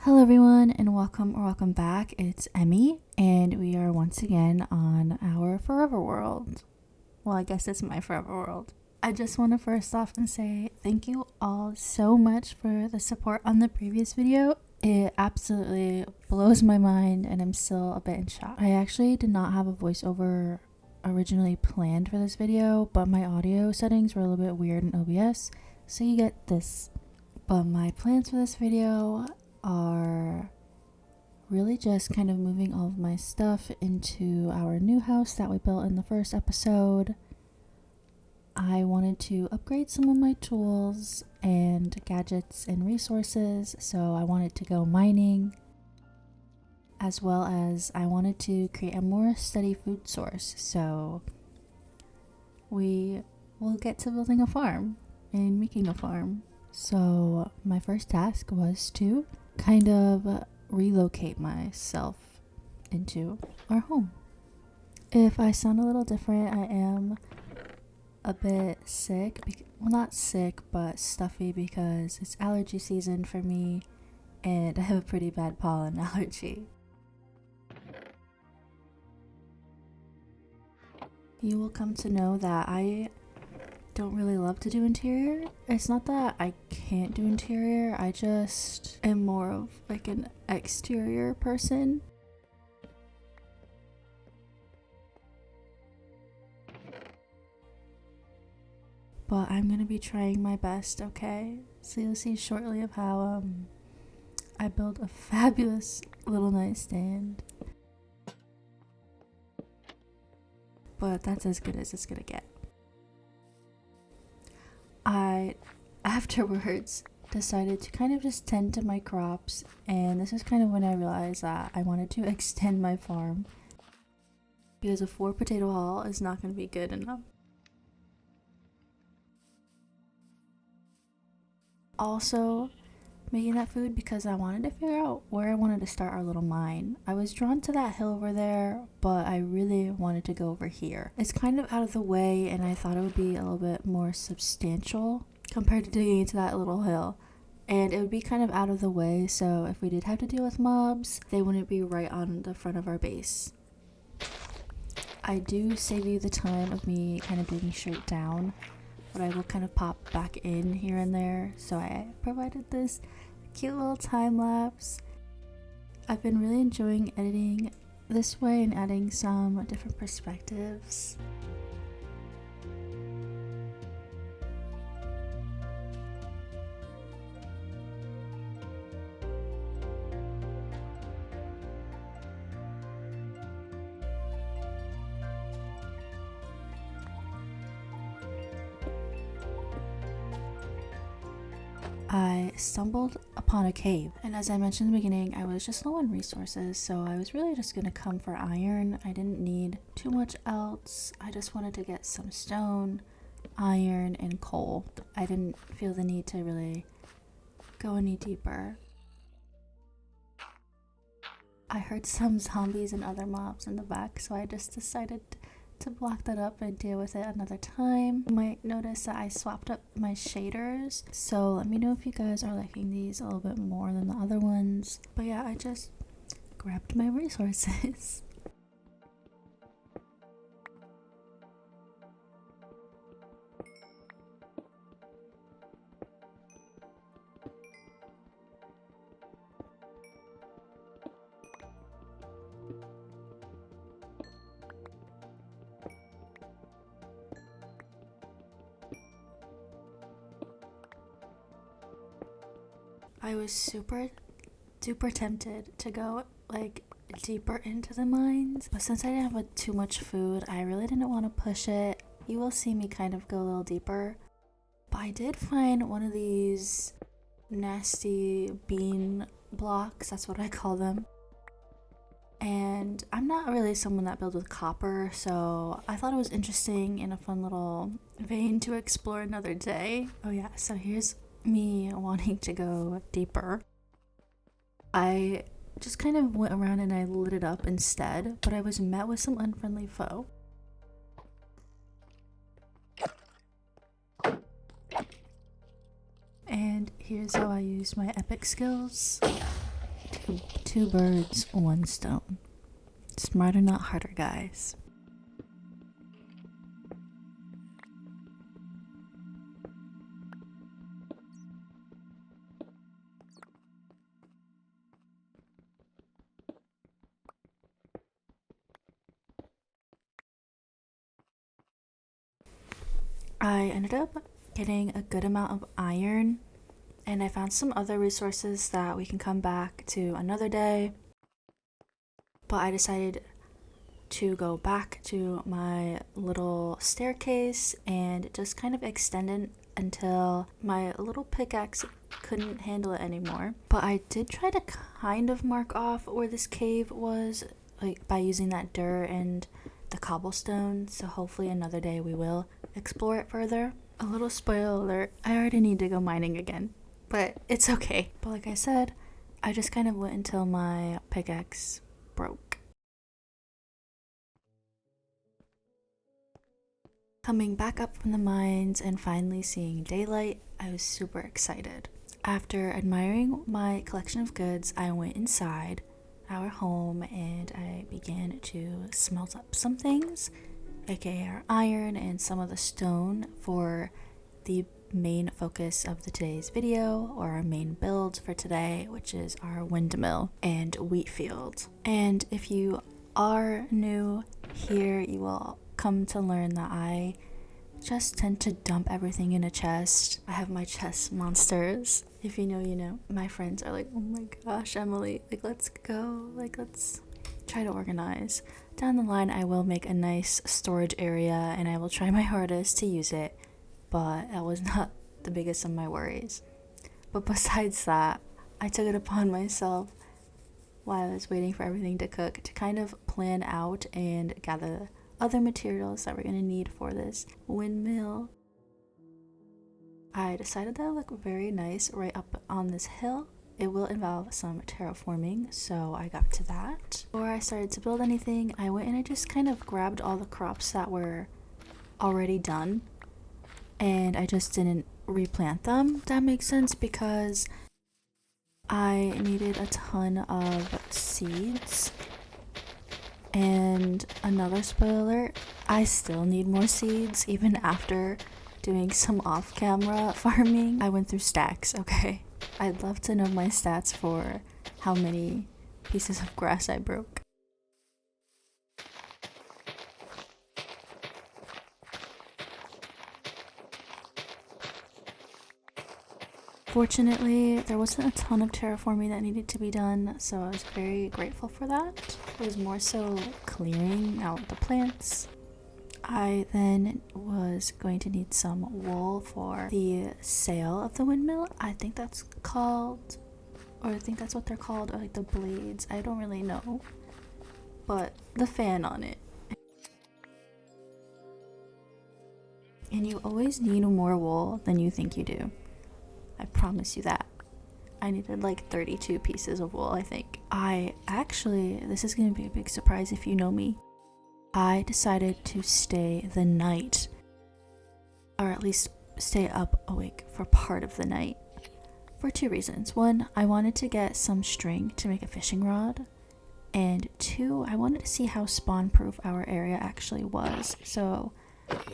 Hello everyone and welcome back. It's Emmy and we are once again on our forever world. Well, I guess it's my forever world. I just want to first off and say thank you all so much for the support on the previous video. It absolutely blows my mind and I'm still a bit in shock. I actually did not have a voiceover originally planned for this video, but my audio settings were a little bit weird in OBS, so you get this. But my plans for this video are really just kind of moving all of my stuff into our new house that we built in the first episode. I wanted to upgrade some of my tools and gadgets and resources, so I wanted to go mining, as well as I wanted to create a more steady food source, so we will get to building a farm and making a farm. So my first task was to kind of relocate myself into our home. If I sound a little different, I am a bit sick. Well, not sick, but stuffy because it's allergy season for me and I have a pretty bad pollen allergy. You will come to know that I don't really love to do interior. It's not that I can't do interior, I just am more of like an exterior person. But I'm gonna be trying my best, okay? So you'll see shortly of how I built a fabulous little nightstand. But that's as good as it's gonna get. I afterwards decided to kind of just tend to my crops, and this is kind of when I realized that I wanted to extend my farm because a 4 potato haul is not going to be good enough. Also making that food because I wanted to figure out where I wanted to start our little mine. I was drawn to that hill over there, but I really wanted to go over here. It's kind of out of the way and I thought it would be a little bit more substantial compared to digging into that little hill. And it would be kind of out of the way, so if we did have to deal with mobs, they wouldn't be right on the front of our base. I do save you the time of me kind of digging straight down, but I will kind of pop back in here and there, so I provided this cute little time lapse. I've been really enjoying editing this way and adding some different perspectives. I stumbled upon a cave, and as I mentioned in the beginning, I was just low on resources, so I was really just gonna come for iron. I didn't need too much else. I just wanted to get some stone, iron, and coal. I didn't feel the need to really go any deeper. I heard some zombies and other mobs in the back, so I just decided to block that up and deal with it another time. You might notice that I swapped up my shaders, so let me know if you guys are liking these a little bit more than the other ones. But yeah, I just grabbed my resources. I was super duper tempted to go like deeper into the mines, but since I didn't have too much food, I really didn't want to push it. You will see me kind of go a little deeper, but I did find one of these nasty bean blocks, that's what I call them. And I'm not really someone that builds with copper, so I thought it was interesting and a fun little vein to explore another day. Oh yeah, so here's me wanting to go deeper. I just kind of went around and I lit it up instead, but I was met with some unfriendly foe. And here's how I use my epic skills. Two birds, one stone. Smarter, not harder, guys. I ended up getting a good amount of iron, and I found some other resources that we can come back to another day. But I decided to go back to my little staircase and just kind of extend it until my little pickaxe couldn't handle it anymore. But I did try to kind of mark off where this cave was, like by using that dirt and the cobblestone, so hopefully another day we will explore it further. A little spoiler alert, I already need to go mining again, but it's okay. But like I said, I just kind of went until my pickaxe broke. Coming back up from the mines and finally seeing daylight, I was super excited. After admiring my collection of goods, I went inside our home and I began to smelt up some things, aka our iron and some of the stone for the main focus of today's video, or our main build for today, which is our windmill and wheat field. And if you are new here, you will come to learn that I just tend to dump everything in a chest. I have my chest monsters. If you know, you know. My friends are like, oh my gosh, Emily, like let's go, like let's try to organize. Down the line, I will make a nice storage area and I will try my hardest to use it, but that was not the biggest of my worries. But besides that, I took it upon myself while I was waiting for everything to cook to kind of plan out and gather other materials that we're going to need for this windmill. I decided that would look very nice right up on this hill. It will involve some terraforming, so I got to that. Before I started to build anything, I went and I just kind of grabbed all the crops that were already done, and I just didn't replant them. That makes sense because I needed a ton of seeds. And another spoiler, I still need more seeds even after doing some off-camera farming. I went through stacks, okay? I'd love to know my stats for how many pieces of grass I broke. Fortunately, there wasn't a ton of terraforming that needed to be done, so I was very grateful for that. It was more so clearing out the plants. I then was going to need some wool for the sail of the windmill. I think that's called, or I think that's what they're called, or like the blades. I don't really know. But the fan on it. And you always need more wool than you think you do. I promise you that. I needed like 32 pieces of wool, I think. This is going to be a big surprise if you know me. I decided to stay the night, or at least stay up awake for part of the night, for two reasons. One, I wanted to get some string to make a fishing rod, and two, I wanted to see how spawn-proof our area actually was. So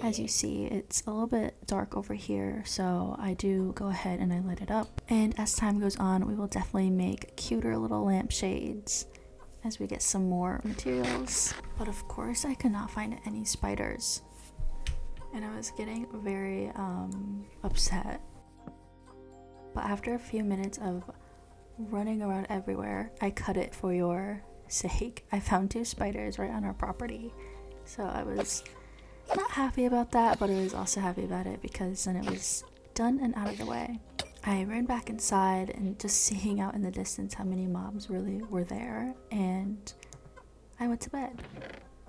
as you see, it's a little bit dark over here, so I do go ahead and I light it up. And as time goes on, we will definitely make cuter little lampshades as we get some more materials. But of course, I could not find any spiders, and I was getting very upset. But after a few minutes of running around everywhere, I cut it for your sake. I found 2 spiders right on our property, so I was not happy about that, but I was also happy about it because then it was done and out of the way. I ran back inside and just seeing out in the distance how many mobs really were there, and I went to bed.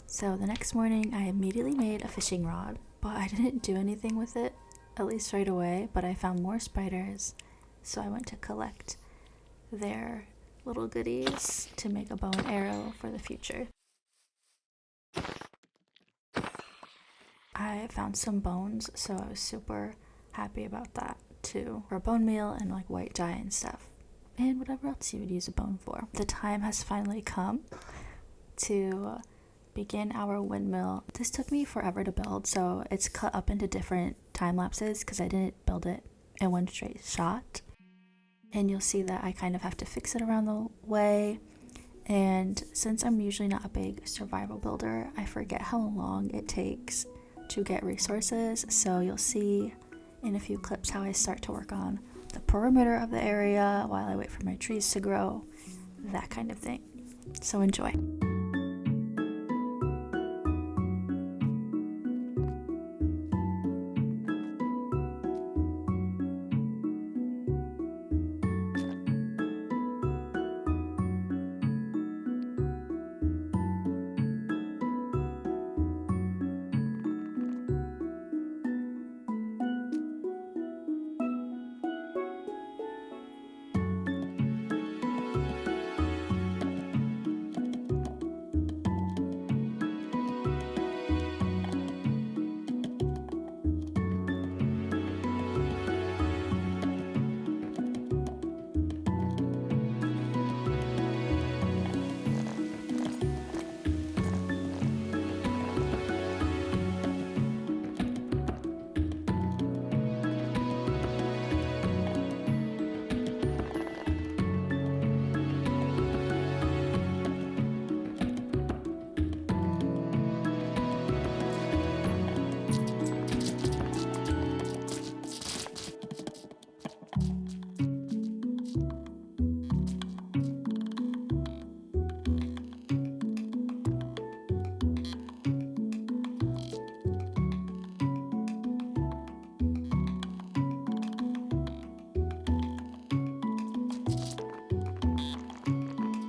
So the next morning I immediately made a fishing rod, but I didn't do anything with it, at least right away, but I found more spiders, so I went to collect their little goodies to make a bow and arrow for the future. I found some bones, so I was super happy about that too, for bone meal and like white dye and stuff. and whatever else you would use a bone for. The time has finally come to begin our windmill. This took me forever to build, so it's cut up into different time lapses because I didn't build it in one straight shot. And you'll see that I kind of have to fix it around the way. And since I'm usually not a big survival builder, I forget how long it takes to get resources. So you'll see in a few clips how I start to work on the perimeter of the area while I wait for my trees to grow, that kind of thing. So enjoy.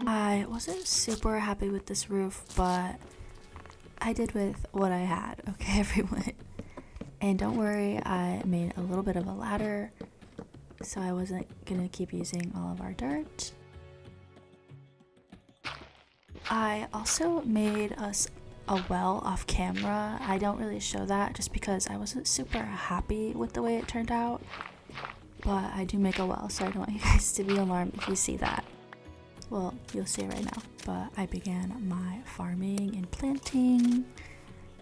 I wasn't super happy with this roof, but I did with what I had, okay, everyone? And don't worry, I made a little bit of a ladder, so I wasn't gonna keep using all of our dirt. I also made us a well off camera. I don't really show that just because I wasn't super happy with the way it turned out, but I do make a well, so I don't want you guys to be alarmed if you see that. Well, you'll see it right now, but I began my farming and planting,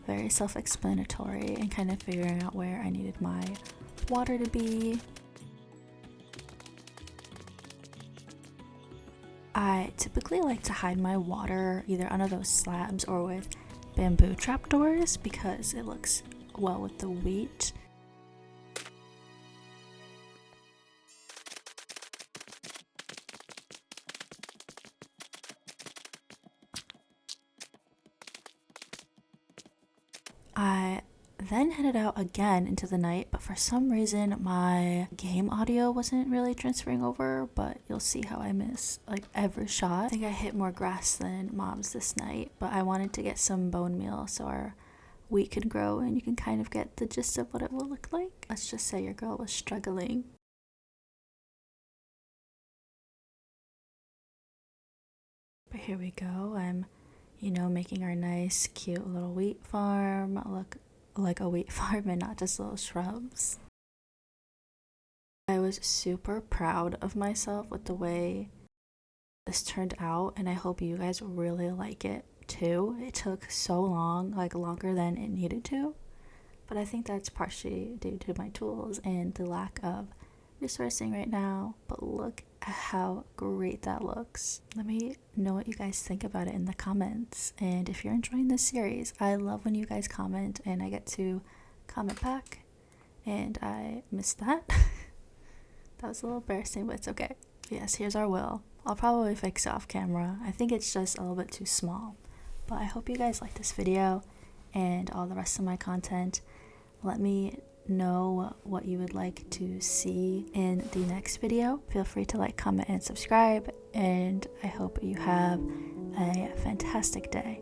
very self-explanatory, and kind of figuring out where I needed my water to be. I typically like to hide my water either under those slabs or with bamboo trapdoors because it looks well with the wheat. I then headed out again into the night, but for some reason my game audio wasn't really transferring over, but you'll see how I miss like every shot. I think I hit more grass than mobs this night, but I wanted to get some bone meal so our wheat could grow and you can kind of get the gist of what it will look like. Let's just say your girl was struggling. But here we go. I'm making our nice, cute little wheat farm look like a wheat farm and not just little shrubs. I was super proud of myself with the way this turned out, and I hope you guys really like it too. It took so long, like longer than it needed to, but I think that's partially due to my tools and the lack of resourcing right now. But look at how great that looks. Let me know what you guys think about it in the comments, and if you're enjoying this series, I love when you guys comment and I get to comment back, and I missed that. That was a little embarrassing, but it's okay. Yes, here's our will. I'll probably fix it off camera. I think it's just a little bit too small, but I hope you guys like this video and all the rest of my content. Let me know what you would like to see in the next video. Feel free to like, comment, and subscribe, and I hope you have a fantastic day.